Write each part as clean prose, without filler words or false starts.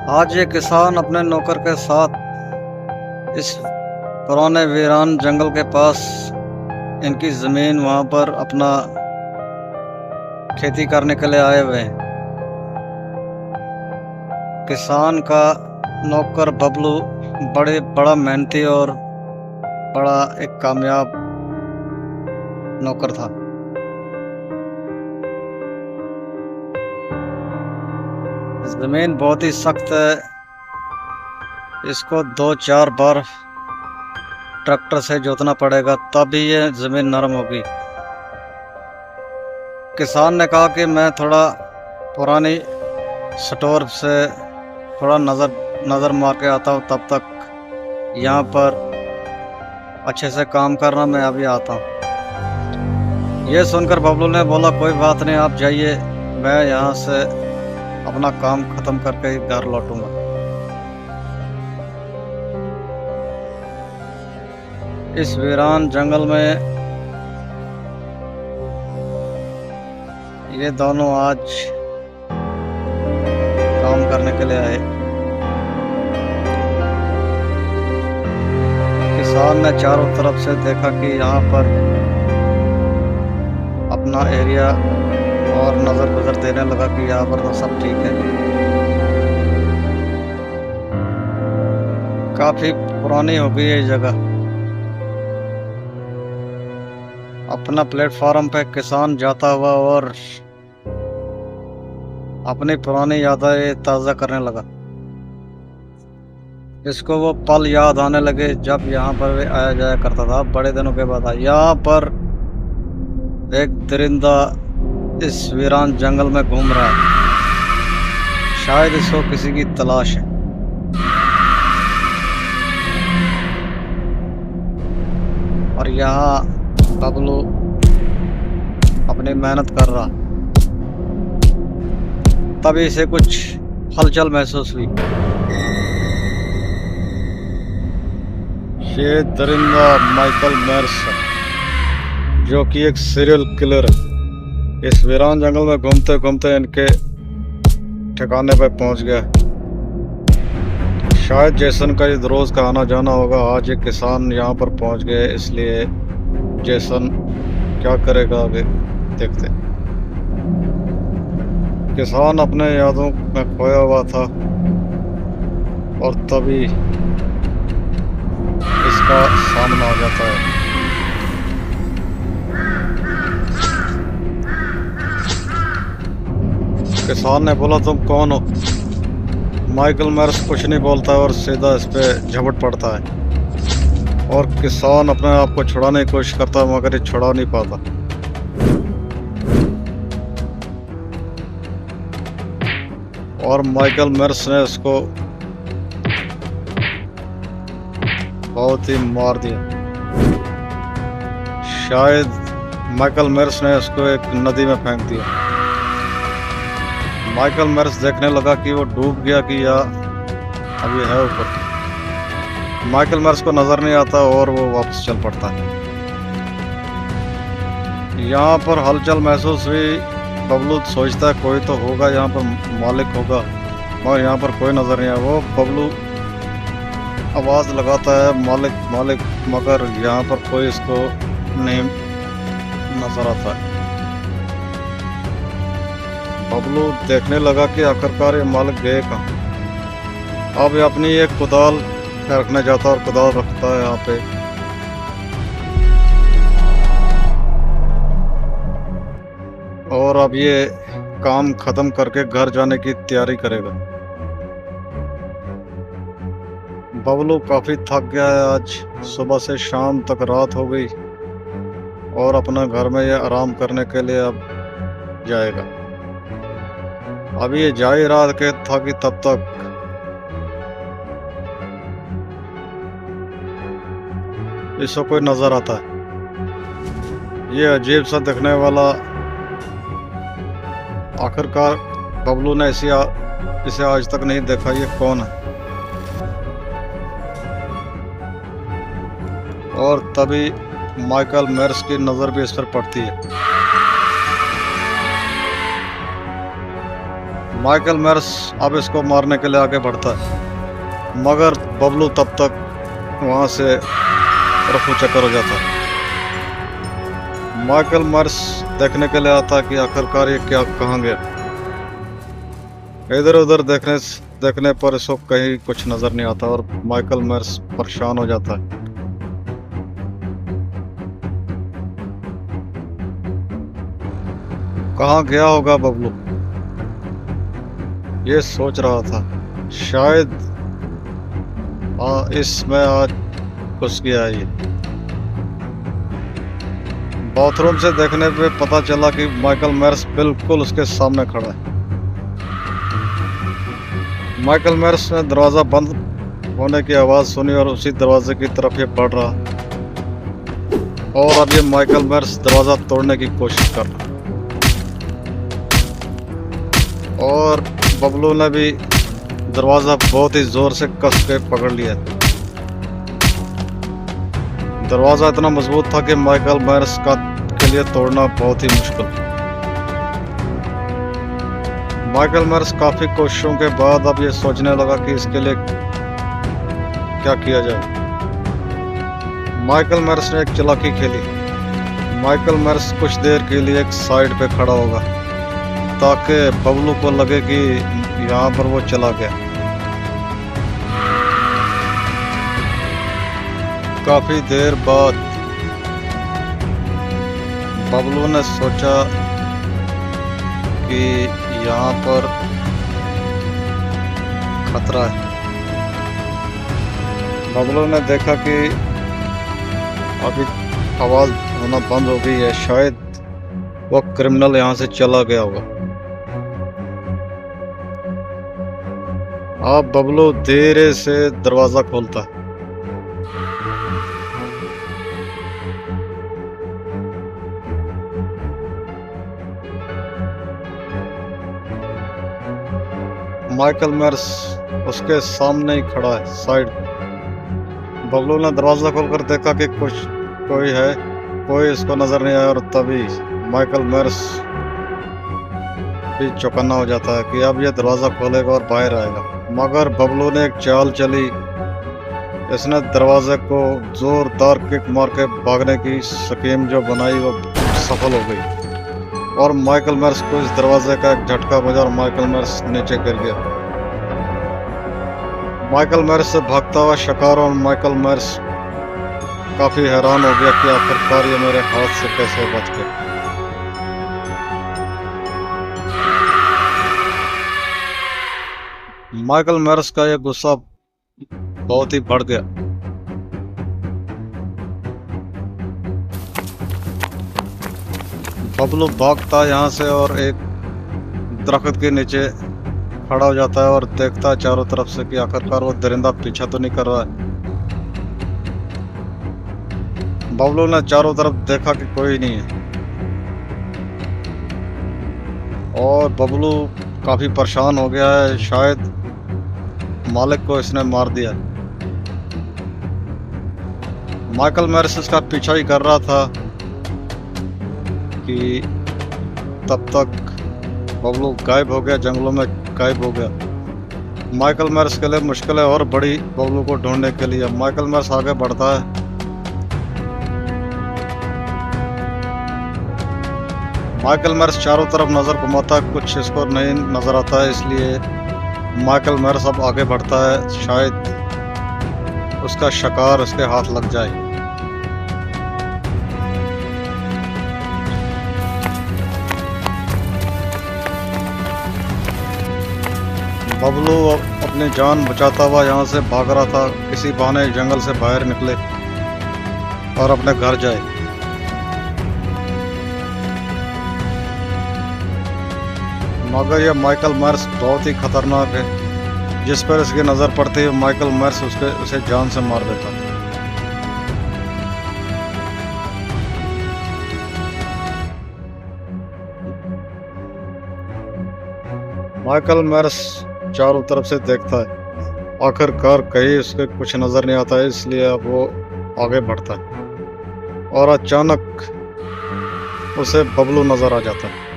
आज ये किसान अपने नौकर के साथ इस पुराने वीरान जंगल के पास इनकी जमीन वहां पर अपना खेती करने के लिए आए हुए हैं। किसान का नौकर बबलू बड़ा मेहनती और बड़ा एक कामयाब नौकर था। जमीन बहुत ही सख्त है, इसको 2-4 बार ट्रैक्टर से जोतना पड़ेगा तभी ये जमीन नरम होगी। किसान ने कहा कि मैं थोड़ा पुरानी स्टोर से थोड़ा नज़र मार के आता हूँ, तब तक यहाँ पर अच्छे से काम करना, मैं अभी आता हूँ। ये सुनकर बबलू ने बोला कोई बात नहीं, आप जाइए, मैं यहाँ से अपना काम खत्म करके ही घर लौटूंगा। इस वीरान जंगल में ये दोनों आज काम करने के लिए आए। किसान ने चारों तरफ से देखा कि यहाँ पर अपना एरिया और नज़र गुजर देने लगा कि यहाँ पर तो सब ठीक है। काफ़ी पुरानी हो गई है ये जगह। अपना प्लेटफॉर्म पे किसान जाता हुआ और अपनी पुरानी यादें ताज़ा करने लगा। इसको वो पल याद आने लगे जब यहाँ पर वे आया जाया करता था। बड़े दिनों के बाद यहाँ पर एक दरिंदा इस वीरान जंगल में घूम रहा है, शायद इसको किसी की तलाश है। और यहाँ बबलू अपनी मेहनत कर रहा, तभी इसे कुछ हलचल महसूस हुई। ये दरिंदा माइकल मैर्स है, जो कि एक सीरियल किलर है। इस वीरान जंगल में घूमते घूमते इनके ठिकाने पर पहुंच गया। शायद जेसन का ये रोज का आना जाना होगा। आज ये किसान यहाँ पर पहुंच गए, इसलिए जेसन क्या करेगा आगे देखते। किसान अपने यादों में खोया हुआ था और तभी इसका सामना आ जाता है। किसान ने बोला तुम कौन हो? माइकल मैर्स कुछ नहीं बोलता और सीधा इस पे झपट पड़ता है। और किसान अपने आप को छुड़ाने की कोशिश करता है, मगर ये छुड़ा नहीं पाता। और माइकल मैर्स ने उसको बहुत ही मार दिया। शायद माइकल मैर्स ने उसको एक नदी में फेंक दिया। माइकल मैर्स देखने लगा कि वो डूब गया कि या अभी है ऊपर। माइकल मैर्स को नजर नहीं आता और वो वापस चल पड़ता है। यहाँ पर हलचल महसूस हुई। बबलू सोचता है कोई तो होगा यहाँ पर, मालिक होगा, मगर यहाँ पर कोई नजर नहीं आया। वो बबलू आवाज लगाता है मालिक मालिक, मगर यहाँ पर कोई इसको नहीं नजर आता है। बबलू देखने लगा कि आखिरकार ये मालिक गए कहाँ। अब ये अपनी एक कुदाल रखने जाता और कुदाल रखता है यहाँ पे। और अब ये काम खत्म करके घर जाने की तैयारी करेगा। बबलू काफी थक गया है, आज सुबह से शाम तक रात हो गई और अपना घर में ये आराम करने के लिए अब जाएगा। अब ये जा ही रहा के था कि तब तक इसको कोई नजर आता है। ये अजीब सा दिखने वाला, आखिरकार बबलू ने इसे आज तक नहीं देखा। ये कौन है? और तभी माइकल मैर्स की नजर भी इस पर पड़ती है। माइकल मैर्स अब इसको मारने के लिए आगे बढ़ता है, मगर बबलू तब तक वहां से रफू चक्कर हो जाता है। माइकल मैर्स देखने के लिए आता है कि आखिरकार ये क्या कहाँ गया। इधर उधर देखने पर इसको कहीं कुछ नजर नहीं आता और माइकल मैर्स परेशान हो जाता है। कहाँ गया होगा बबलू, ये सोच रहा था। शायद इसमें आज घुस गया ये। बाथरूम से देखने पे पता चला कि माइकल मैर्स बिल्कुल उसके सामने खड़ा है। माइकल मैर्स ने दरवाजा बंद होने की आवाज सुनी और उसी दरवाजे की तरफ ये बढ़ रहा, और अब ये माइकल मैर्स दरवाजा तोड़ने की कोशिश कर रहा, और बबलू ने भी दरवाजा बहुत ही जोर से कस के पकड़ लिया। दरवाजा इतना मजबूत था कि माइकल मैर्स के लिए तोड़ना बहुत ही मुश्किल। माइकल मैर्स काफी कोशिशों के बाद अब ये सोचने लगा कि इसके लिए क्या किया जाए। माइकल मैर्स ने एक चालाकी खेली। माइकल मैर्स कुछ देर के लिए एक साइड पे खड़ा होगा ताकि बबलू को लगे कि यहाँ पर वो चला गया। काफी देर बाद बबलू ने सोचा कि यहाँ पर खतरा है। बबलू ने देखा कि अभी आवाज होना बंद हो गई है, शायद वो क्रिमिनल यहाँ से चला गया होगा। अब बबलू धीरे से दरवाजा खोलता है। माइकल मैर्स उसके सामने ही खड़ा है साइड। बबलू ने दरवाजा खोलकर देखा कि कोई है, कोई इसको नजर नहीं आया, और तभी माइकल मैर्स भी चौकन्ना हो जाता है कि अब ये दरवाजा खोलेगा और बाहर आएगा। मगर बबलू ने एक चाल चली। इसने दरवाजे को जोरदार किक मार के भागने की स्कीम जो बनाई वो सफल हो गई, और माइकल मैर्स को इस दरवाजे का एक झटका बजा और माइकल मैर्स नीचे गिर गया। माइकल मैर्स से भागता हुआ शिकार और माइकल मैर्स काफी हैरान हो गया कि आखिरकार ये मेरे हाथ से कैसे बच गया। माइकल मैर्स का यह गुस्सा बहुत ही बढ़ गया। बबलू भागता यहाँ से और एक दरख्त के नीचे खड़ा हो जाता है और देखता है चारों तरफ से कि आखिरकार वो दरिंदा पीछा तो नहीं कर रहा है। बबलू ने चारों तरफ देखा कि कोई नहीं है, और बबलू काफी परेशान हो गया है। शायद मालिक को इसने मार दिया। माइकल मैर्स इसका पीछा ही कर रहा था कि तब तक बबलू गायब हो गया, जंगलों में गायब हो गया। माइकल मैर्स के लिए मुश्किलें और बढ़ी बबलू को ढूंढने के लिए। माइकल मैर्स आगे बढ़ता है। माइकल मैर्स चारों तरफ नजर घुमाता है, कुछ इसको नहीं नजर आता है, इसलिए माइकल मैर्स अब आगे बढ़ता है। शायद उसका शिकार उसके हाथ लग जाए। बबलू अपनी जान बचाता हुआ यहाँ से भाग रहा था, किसी बहाने जंगल से बाहर निकले और अपने घर जाए। मगर यह माइकल मैर्स बहुत ही खतरनाक है। जिस पर इसकी नजर पड़ती है माइकल मैर्स उसे जान से मार देता। माइकल मैर्स चारों तरफ से देखता है, आखिरकार कहीं उसके कुछ नजर नहीं आता है, इसलिए अब वो आगे बढ़ता है और अचानक उसे बबलू नजर आ जाता है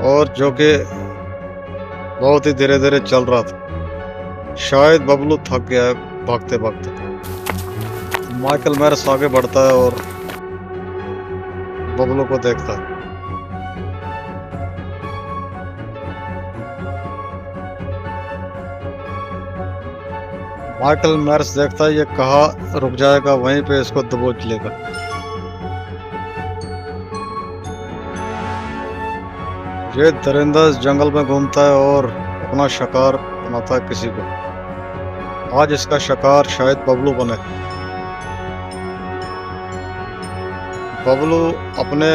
और जो कि बहुत ही धीरे धीरे चल रहा था। शायद बबलू थक गया है भागते भागते। माइकल मैरस आगे बढ़ता है और बबलू को देखता है। माइकल मैरस देखता है ये कहाँ रुक जाएगा, वहीं पे इसको दबोच लेगा। ये दरिंदा इस जंगल में घूमता है और अपना शिकार बनाता है किसी को। आज इसका शिकार शायद बबलू बने। बबलू अपने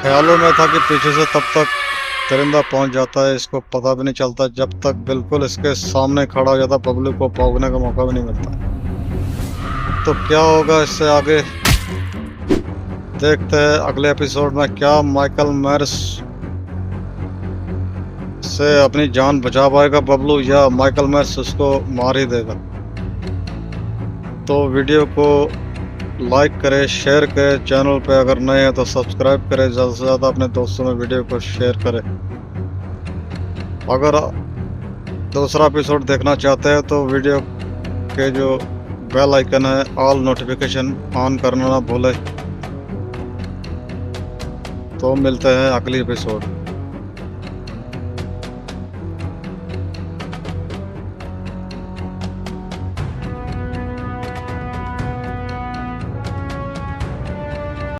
ख्यालों में था कि पीछे से तब तक दरिंदा पहुंच जाता है, इसको पता भी नहीं चलता जब तक बिल्कुल इसके सामने खड़ा हो जाता। बबलू को पहुंचने का मौका भी नहीं मिलता। तो क्या होगा इससे आगे देखते हैं अगले एपिसोड में। क्या माइकल मैरस से अपनी जान बचा पाएगा बबलू, या माइकल मैरस उसको मार ही देगा। तो वीडियो को लाइक करें, शेयर करें, चैनल पे अगर नए हैं तो सब्सक्राइब करें, ज़्यादा से ज़्यादा अपने दोस्तों में वीडियो को शेयर करें। अगर दूसरा एपिसोड देखना चाहते हैं तो वीडियो के जो बेल आइकन है ऑल नोटिफिकेशन ऑन करना ना भूलें। तो मिलते हैं अगली एपिसोड।